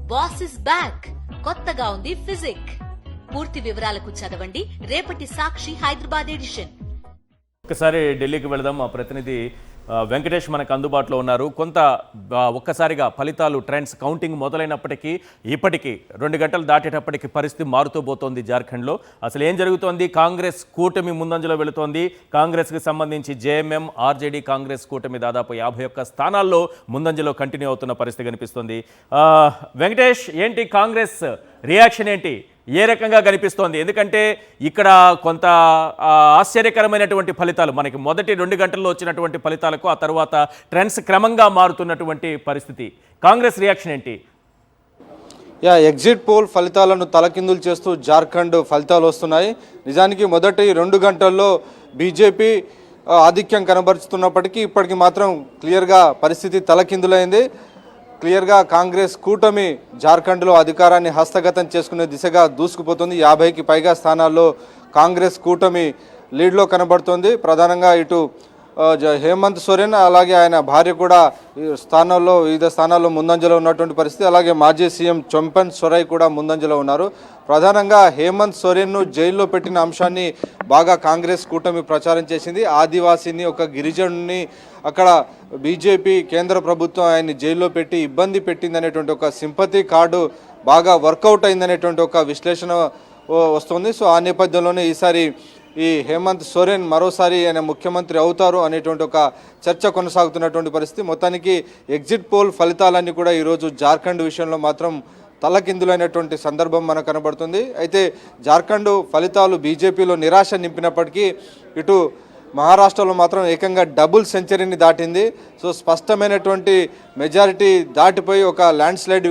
Boss is back కొత్తగా ఉంది physique. పూర్తి వివరాలకు చదవండి రేపటి సాక్షి హైదరాబాద్ ఎడిషన్. ఒకసారి ఢిల్లీకి వెళదాం. మా ప్రతినిధి వెంకటేష్ మనకు అందుబాటులో ఉన్నారు. ఒక్కసారిగా ఫలితాలు ట్రెండ్స్ కౌంటింగ్ మొదలైనప్పటికీ ఇప్పటికీ 2 గంటలు దాటేటప్పటికి పరిస్థితి మారుతూ పోతోంది జార్ఖండ్లో. అసలు ఏం జరుగుతోంది? కాంగ్రెస్ కూటమి ముందంజలో వెళుతోంది. కాంగ్రెస్కి సంబంధించి జేఎంఎం, ఆర్జేడీ కాంగ్రెస్ కూటమి దాదాపు 51 స్థానాల్లో ముందంజలో కంటిన్యూ అవుతున్న పరిస్థితి కనిపిస్తోంది. వెంకటేష్, ఏంటి కాంగ్రెస్ రియాక్షన్ ఏంటి? ఏ రకంగా కనిపిస్తోంది? ఎందుకంటే ఇక్కడ కొంత ఆశ్చర్యకరమైనటువంటి ఫలితాలు మనకి మొదటి 2 గంటల్లో వచ్చినటువంటి ఫలితాలకు ఆ తర్వాత ట్రెండ్స్ క్రమంగా మారుతున్నటువంటి పరిస్థితి. కాంగ్రెస్ రియాక్షన్ ఏంటి? ఎగ్జిట్ పోల్ ఫలితాలను తలకిందులు చేస్తూ జార్ఖండ్ ఫలితాలు వస్తున్నాయి. నిజానికి మొదటి 2 గంటల్లో బీజేపీ ఆధిక్యం కనబరుచుతున్నప్పటికీ ఇప్పటికి మాత్రం క్లియర్గా పరిస్థితి తలకిందులైంది. క్లియర్గా కాంగ్రెస్ కూటమి జార్ఖండ్లో అధికారాన్ని హస్తగతం చేసుకునే దిశగా దూసుకుపోతుంది. 50కి పైగా స్థానాల్లో కాంగ్రెస్ కూటమి లీడ్లో కనబడుతోంది. ప్రధానంగా ఇటు హేమంత్ సోరెన్ అలాగే ఆయన భార్య కూడా వివిధ స్థానాల్లో ముందంజలో ఉన్నటువంటి పరిస్థితి. అలాగే మాజీ సీఎం చొంపెన్ సొరై కూడా ముందంజలో ఉన్నారు. ప్రధానంగా హేమంత్ సోరెన్ను జైల్లో పెట్టిన అంశాన్ని బాగా కాంగ్రెస్ కూటమి ప్రచారం చేసింది. ఆదివాసీని, ఒక గిరిజనుని అక్కడ బీజేపీ కేంద్ర ప్రభుత్వం ఆయన్ని జైల్లో పెట్టి ఇబ్బంది పెట్టిందనేటువంటి ఒక సింపతి కార్డు బాగా వర్కౌట్ అయిందనేటువంటి ఒక విశ్లేషణ వస్తుంది. సో ఆ నేపథ్యంలోనే ఈసారి ఈ హేమంత్ సోరెన్ మరోసారి ఆయన ముఖ్యమంత్రి అవుతారు అనేటువంటి ఒక చర్చ కొనసాగుతున్నటువంటి పరిస్థితి. మొత్తానికి ఎగ్జిట్ పోల్ ఫలితాలన్నీ కూడా ఈరోజు జార్ఖండ్ విషయంలో మాత్రం తలకిందులైనటువంటి సందర్భం మనకు కనబడుతుంది. అయితే జార్ఖండ్ ఫలితాలు బీజేపీలో నిరాశ నింపినప్పటికీ ఇటు మహారాష్ట్రలో మాత్రం ఏకంగా డబుల్ సెంచరీని దాటింది. సో స్పష్టమైనటువంటి మెజారిటీ దాటిపోయి ఒక ల్యాండ్ స్లైడ్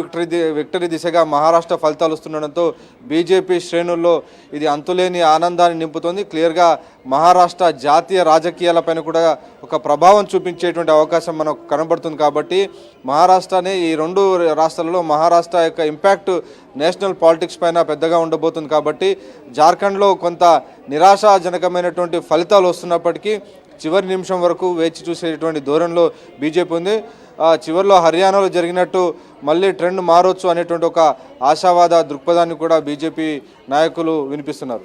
విక్టరీ దిశగా మహారాష్ట్ర ఫలితాలు వస్తుండడంతో బీజేపీ శ్రేణుల్లో ఇది అంతులేని ఆనందాన్ని నింపుతోంది. క్లియర్గా మహారాష్ట్ర జాతీయ రాజకీయాలపైన కూడా ఒక ప్రభావం చూపించేటువంటి అవకాశం మనకు కనబడుతుంది. కాబట్టి మహారాష్ట్రనే ఈ 2 రాష్ట్రాలలో మహారాష్ట్ర యొక్క ఇంపాక్ట్ నేషనల్ పాలిటిక్స్ పైన పెద్దగా ఉండబోతుంది. కాబట్టి జార్ఖండ్లో కొంత నిరాశాజనకమైనటువంటి ఫలితాలు వస్తున్నప్పటికీ చివరి నిమిషం వరకు వేచి చూసేటువంటి ధోరణిలో బీజేపీ ఉంది. చివరిలో హర్యానాలో జరిగినట్టు మళ్ళీ ట్రెండ్ మారొచ్చు అనేటువంటి ఒక ఆశావాద దృక్పథాన్ని కూడా బీజేపీ నాయకులు వినిపిస్తున్నారు.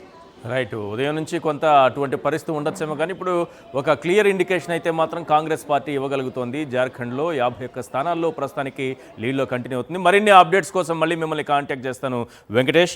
రైట్, ఉదయం నుంచి కొంత అటువంటి పరిస్థితి ఉండొచ్చేమో, కానీ ఇప్పుడు ఒక క్లియర్ ఇండికేషన్ అయితే మాత్రం కాంగ్రెస్ పార్టీ ఇవ్వగలుగుతోంది. జార్ఖండ్లో 51 స్థానాల్లో ప్రస్తుతానికి లీడ్లో కంటిన్యూ అవుతుంది. మరిన్ని అప్డేట్స్ కోసం మళ్ళీ మిమ్మల్ని కాంటాక్ట్ చేస్తాను వెంకటేష్.